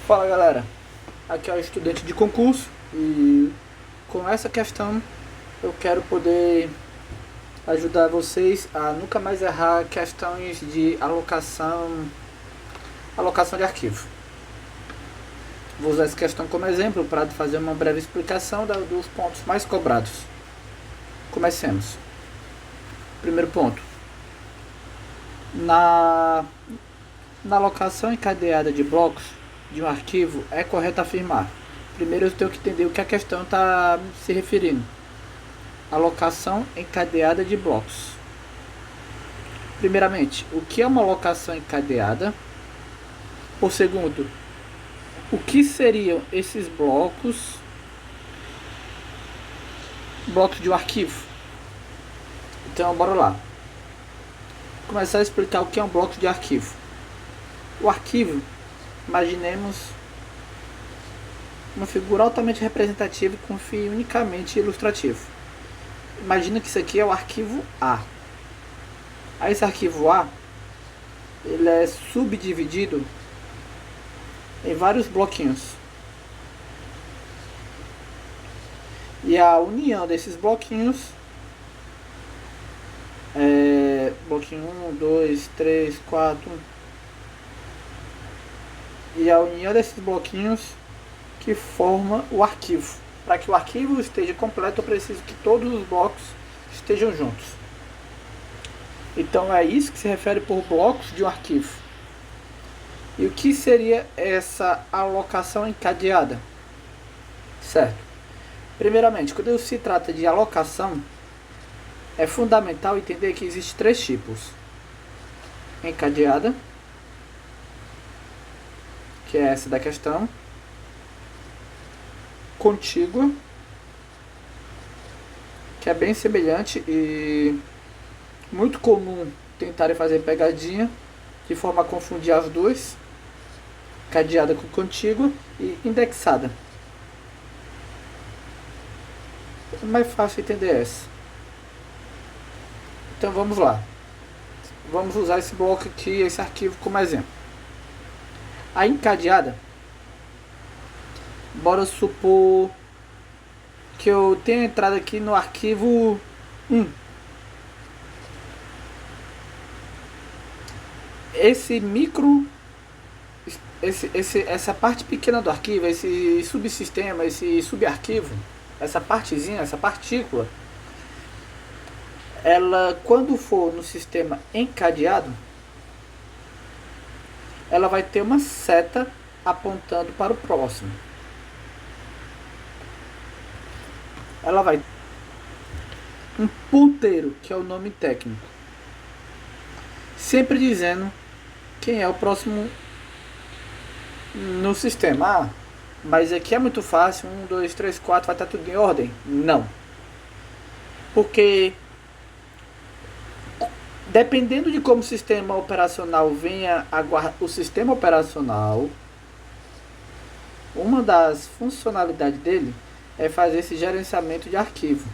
Fala galera, aqui é o estudante de concurso e com essa questão eu quero poder ajudar vocês a nunca mais errar questões de alocação de arquivo. Vou usar essa questão como exemplo para fazer uma breve explicação dos pontos mais cobrados. Comecemos. Primeiro ponto. Na alocação encadeada de blocos de um arquivo, é correto afirmar. Primeiro eu tenho que entender o que a questão está se referindo. Alocação encadeada de blocos. Primeiramente, o que é uma alocação encadeada? Por segundo, o que seriam esses blocos de um arquivo? Então, bora lá. Vou começar a explicar o que é um bloco de arquivo. O arquivo, imaginemos uma figura altamente representativa com fim unicamente ilustrativo. Imagina que isso aqui é o arquivo A. Aí esse arquivo A, ele é subdividido em vários bloquinhos. E a união desses bloquinhos é bloquinho 1, 2, 3, 4. E a união desses bloquinhos que forma o arquivo. Para que o arquivo esteja completo, eu preciso que todos os blocos estejam juntos. Então é isso que se refere por blocos de um arquivo. E o que seria essa alocação encadeada? Certo. Primeiramente, quando se trata de alocação, é fundamental entender que existem três tipos. Encadeada, que é essa da questão. Contígua, que é bem semelhante e muito comum tentarem fazer pegadinha de forma a confundir as duas. Cadeada com contígua e indexada. É mais fácil entender essa. Então vamos lá. Vamos usar esse bloco aqui, esse arquivo como exemplo. A encadeada, bora supor que eu tenha entrado aqui no arquivo 1. Essa parte pequena do arquivo, esse subsistema, esse subarquivo, essa partezinha, essa partícula, ela, quando for no sistema encadeado, ela vai ter uma seta apontando para o próximo. Ela vai um ponteiro, que é o nome técnico, sempre dizendo quem é o próximo no sistema. Ah, mas aqui é muito fácil, 1, 2, 3, 4, vai estar tudo em ordem? Não. Porque dependendo de como o sistema operacional venha o sistema operacional, uma das funcionalidades dele é fazer esse gerenciamento de arquivo.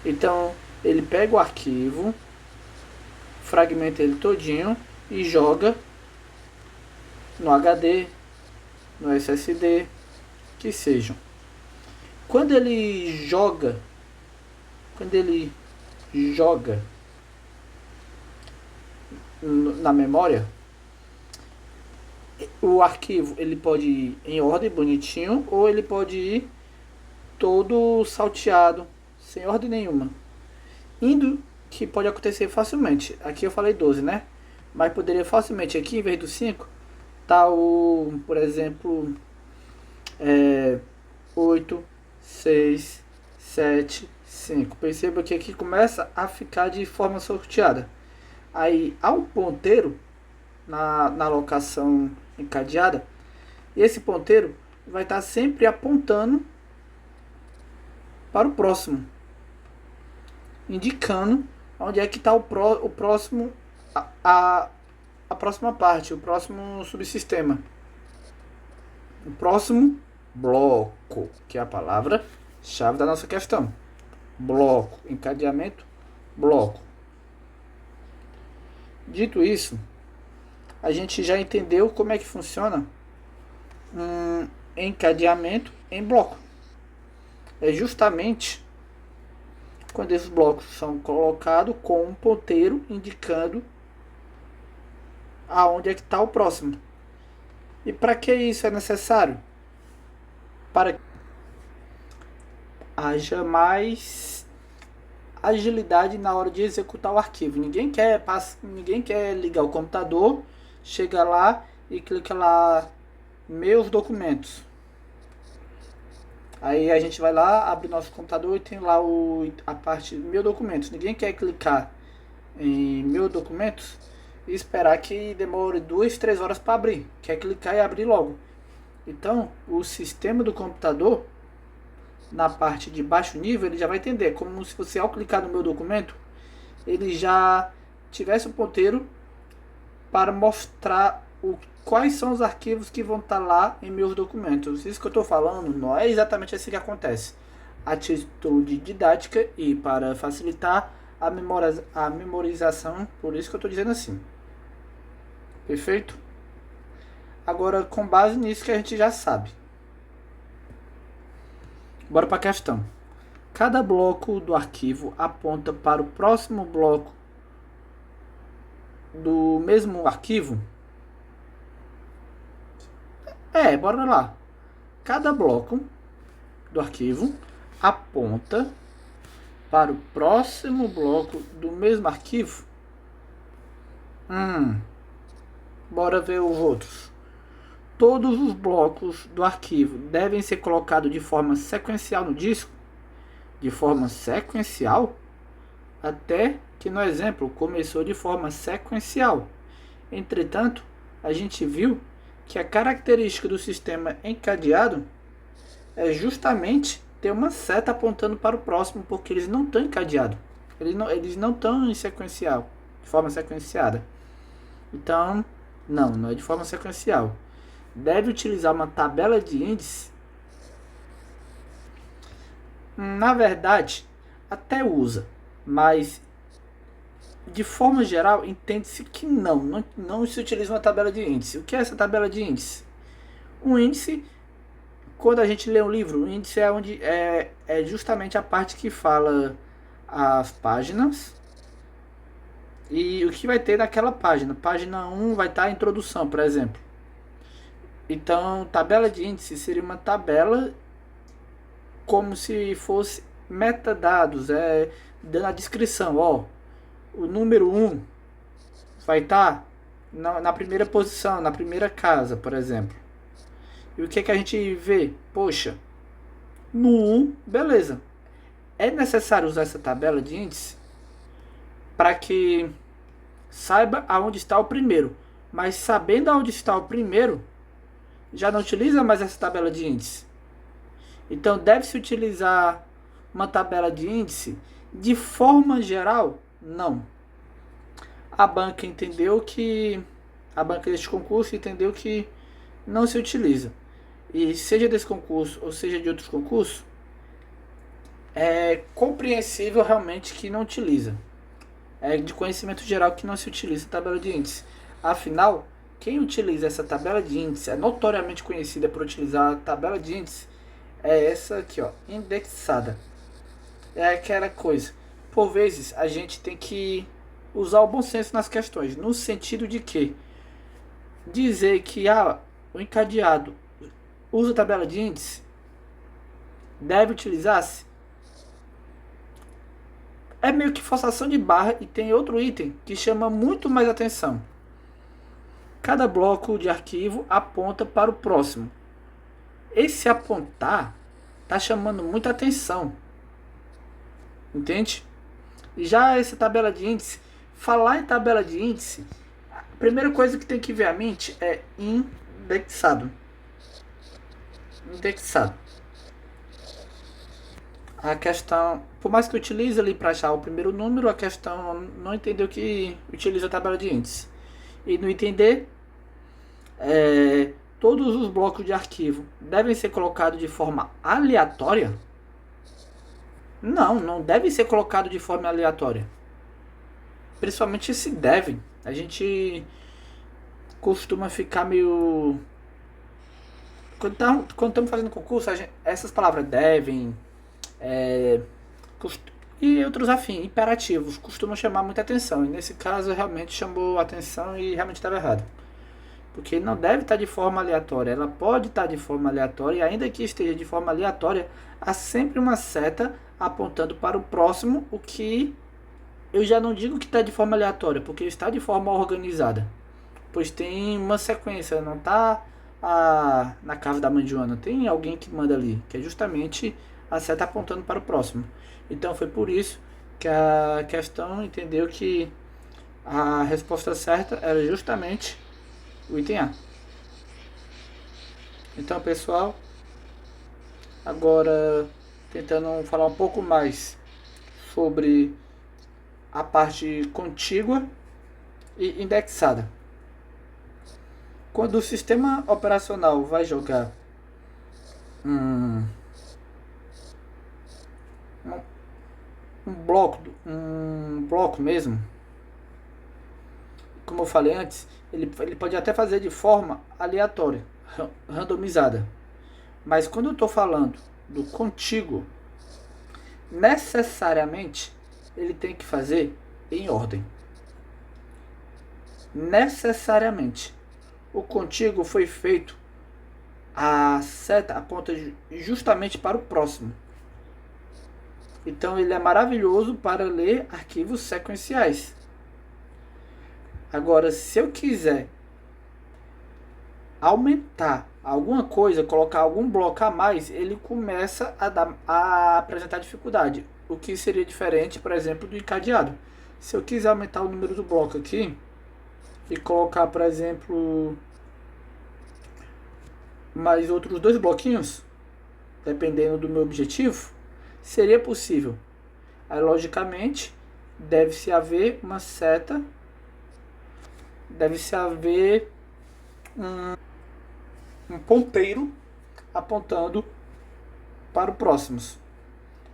Então ele pega o arquivo, fragmenta ele todinho e joga no HD, no SSD, que sejam. Quando ele joga na memória, o arquivo ele pode ir em ordem bonitinho ou ele pode ir todo salteado, sem ordem nenhuma. Indo, que pode acontecer facilmente. Aqui eu falei 12, né? Mas poderia facilmente aqui, em vez do 5, tá o, por exemplo, 8, 6, 7, 5. Perceba que aqui começa a ficar de forma sorteada. Aí há um ponteiro na alocação encadeada, e esse ponteiro vai estar sempre apontando para o próximo, indicando onde é que está o próximo, a próxima parte, o próximo subsistema, o próximo bloco, que é a palavra-chave da nossa questão. Bloco, encadeamento, bloco. Dito isso, a gente já entendeu como é que funciona um encadeamento em bloco. É justamente quando esses blocos são colocados com um ponteiro indicando aonde é que está o próximo. E para que isso é necessário? Para que haja mais agilidade na hora de executar o arquivo. Ninguém quer ligar o computador, chega lá e clica lá meus documentos. Aí a gente vai lá, abre nosso computador e tem lá a parte meus documentos. Ninguém quer clicar em meus documentos e esperar que demore 2, 3 horas para abrir. Quer clicar e abrir logo. Então, o sistema do computador, na parte de baixo nível, ele já vai entender. Como se você, ao clicar no meu documento, ele já tivesse um ponteiro para mostrar quais são os arquivos que vão estar lá em meus documentos. Isso que eu estou falando não é exatamente assim que acontece. A título de didática e para facilitar a memorização, por isso que eu estou dizendo assim. Perfeito? Agora, com base nisso que a gente já sabe. Bora para a questão. Cada bloco do arquivo aponta para o próximo bloco do mesmo arquivo? Bora lá. Cada bloco do arquivo aponta para o próximo bloco do mesmo arquivo? Bora ver os outros. Todos os blocos do arquivo devem ser colocados de forma sequencial no disco? De forma sequencial? Até que no exemplo começou de forma sequencial. Entretanto, a gente viu que a característica do sistema encadeado é justamente ter uma seta apontando para o próximo, porque eles não estão encadeados. Eles não estão em sequencial, de forma sequenciada. Então, não é de forma sequencial. Deve utilizar uma tabela de índice. Na verdade, até usa, mas de forma geral entende-se que não se utiliza uma tabela de índice. O que é essa tabela de índice? Um índice, quando a gente lê um livro, o índice é onde é justamente a parte que fala as páginas e o que vai ter naquela página. Página 1 vai estar a introdução, por exemplo. Então, tabela de índice seria uma tabela como se fosse metadados, dando a descrição, o número 1 vai estar na primeira posição, na primeira casa, por exemplo. E o que a gente vê? Poxa, no 1, beleza. É necessário usar essa tabela de índice para que saiba aonde está o primeiro. Mas sabendo aonde está o primeiro, já não utiliza mais essa tabela de índice. Então deve-se utilizar uma tabela de índice de forma geral? Não. A banca deste concurso entendeu que não se utiliza. E seja desse concurso ou seja de outros concursos, é compreensível realmente que não utiliza. É de conhecimento geral que não se utiliza a tabela de índice. Afinal, quem utiliza essa tabela de índice, é notoriamente conhecida por utilizar a tabela de índice, é essa aqui, indexada. É aquela coisa. Por vezes, a gente tem que usar o bom senso nas questões, no sentido de que dizer que o encadeado usa tabela de índice, deve utilizar-se, é meio que forçação de barra. E tem outro item que chama muito mais atenção. Cada bloco de arquivo aponta para o próximo. Esse apontar está chamando muita atenção. Entende? E já essa tabela de índice, falar em tabela de índice, a primeira coisa que tem que ver à mente é indexado. Indexado. A questão, por mais que utilize ali para achar o primeiro número, a questão não entendeu que utiliza a tabela de índice. E no entender, todos os blocos de arquivo devem ser colocados de forma aleatória? Não deve ser colocado de forma aleatória. Principalmente se deve. A gente costuma ficar meio quando estamos fazendo concurso, essas palavras devem, é, e outros afins, imperativos, costumam chamar muita atenção. E nesse caso realmente chamou atenção e realmente estava errado. Porque não deve estar de forma aleatória. Ela pode estar de forma aleatória, e ainda que esteja de forma aleatória, há sempre uma seta apontando para o próximo, o que eu já não digo que está de forma aleatória, porque está de forma organizada. Pois tem uma sequência, não está na casa da mãe de Joana, tem alguém que manda ali, que é justamente a seta apontando para o próximo. Então foi por isso que a questão entendeu que a resposta certa era justamente o item A. Então, pessoal, agora tentando falar um pouco mais sobre a parte contígua e indexada. Quando o sistema operacional vai jogar um bloco mesmo, como eu falei antes, ele pode até fazer de forma aleatória, randomizada. Mas quando eu estou falando do contíguo, necessariamente ele tem que fazer em ordem. Necessariamente. O contíguo foi feito, a seta aponta justamente para o próximo. Então ele é maravilhoso para ler arquivos sequenciais. Agora, se eu quiser aumentar alguma coisa, colocar algum bloco a mais, ele começa a apresentar dificuldade. O que seria diferente, por exemplo, do encadeado. Se eu quiser aumentar o número do bloco aqui e colocar, por exemplo, mais outros 2 bloquinhos, dependendo do meu objetivo, seria possível. Aí, logicamente, deve-se haver uma seta, deve-se haver um ponteiro apontando para o próximos.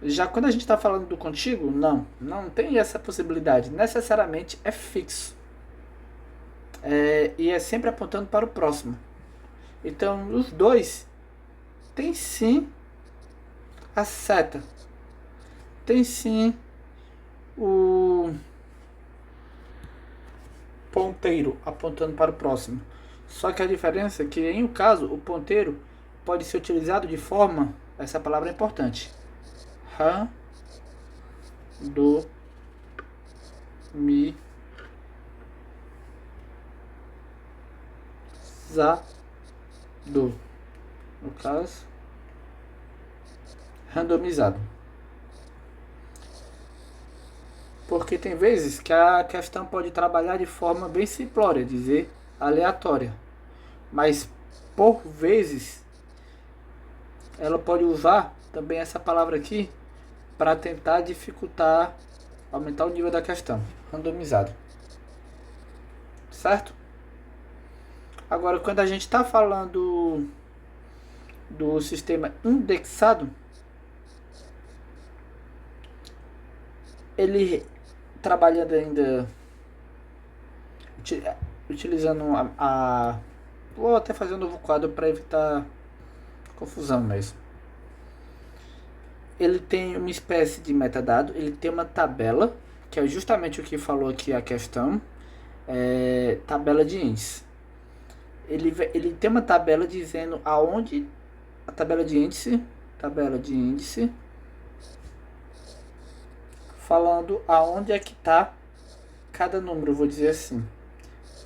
Já quando a gente está falando do contíguo, não tem essa possibilidade. Necessariamente é fixo. E é sempre apontando para o próximo. Então, os dois tem sim a seta. Tem sim o ponteiro apontando para o próximo. Só que a diferença é que, em um caso, o ponteiro pode ser utilizado de forma, essa palavra é importante, no caso, randomizado. Porque tem vezes que a questão pode trabalhar de forma bem simplória, dizer aleatória. Mas por vezes ela pode usar também essa palavra aqui para tentar dificultar, aumentar o nível da questão, randomizado. Certo? Agora, quando a gente está falando do sistema indexado, ele trabalhando ainda utilizando vou até fazer um novo quadro para evitar confusão mesmo. Ele tem uma espécie de metadado, ele tem uma tabela, que é justamente o que falou aqui a questão, tabela de índice. Ele tem uma tabela dizendo aonde a tabela de índice, falando aonde é que está cada número, vou dizer assim,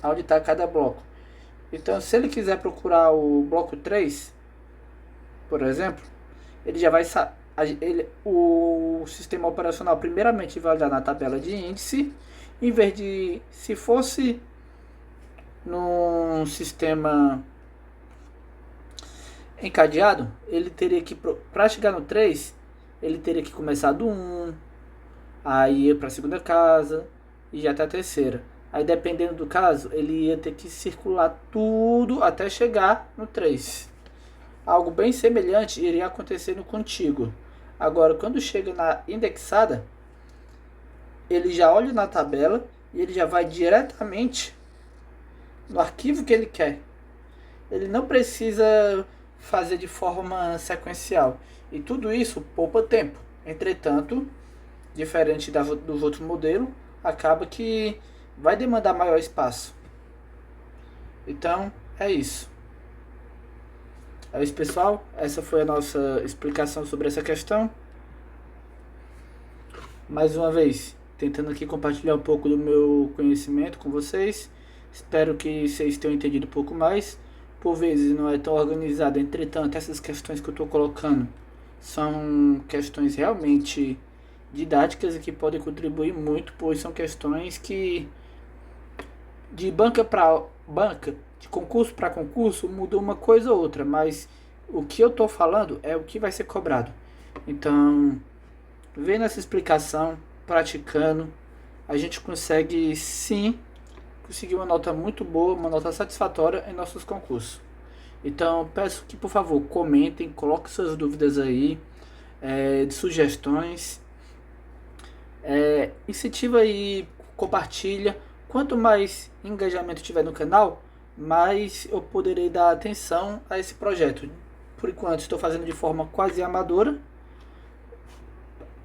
aonde está cada bloco. Então, se ele quiser procurar o bloco 3, por exemplo, ele já vai o sistema operacional primeiramente vai olhar na tabela de índice, em vez de, se fosse num sistema encadeado, ele teria que, para chegar no 3, ele teria que começar do 1, aí ir para a segunda casa e já até a terceira. Aí, dependendo do caso, ele ia ter que circular tudo até chegar no 3. Algo bem semelhante iria acontecer no contíguo. Agora, quando chega na indexada, ele já olha na tabela e ele já vai diretamente no arquivo que ele quer. Ele não precisa fazer de forma sequencial. E tudo isso poupa tempo. Entretanto, diferente dos outros modelos, acaba que vai demandar maior espaço. Então, é isso. É isso, pessoal. Essa foi a nossa explicação sobre essa questão. Mais uma vez, tentando aqui compartilhar um pouco do meu conhecimento com vocês. Espero que vocês tenham entendido um pouco mais. Por vezes não é tão organizado, entretanto, essas questões que eu estou colocando são questões realmente didáticas e que podem contribuir muito, pois são questões que de banca para banca, de concurso para concurso, muda uma coisa ou outra, mas o que eu estou falando é o que vai ser cobrado. Então, vendo essa explicação, praticando, a gente consegue sim conseguir uma nota muito boa, uma nota satisfatória em nossos concursos. Então, peço que, por favor, comentem, coloquem suas dúvidas aí, de sugestões, incentiva aí, compartilha. Quanto mais engajamento tiver no canal, mais eu poderei dar atenção a esse projeto. Por enquanto, estou fazendo de forma quase amadora,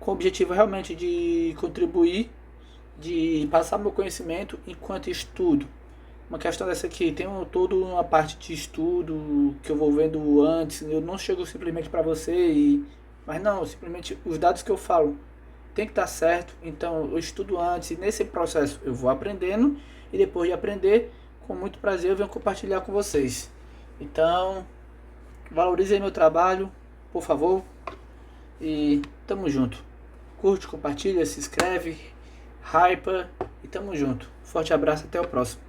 com o objetivo realmente de contribuir, de passar meu conhecimento enquanto estudo. Uma questão dessa aqui, tem toda uma parte de estudo que eu vou vendo antes, eu não chego simplesmente para você mas não, simplesmente os dados que eu falo tem que estar certo, então eu estudo antes e nesse processo eu vou aprendendo e depois de aprender, com muito prazer eu venho compartilhar com vocês. Então, valorizem meu trabalho, por favor, e tamo junto. Curte, compartilha, se inscreve, hypa e tamo junto. Forte abraço, até o próximo.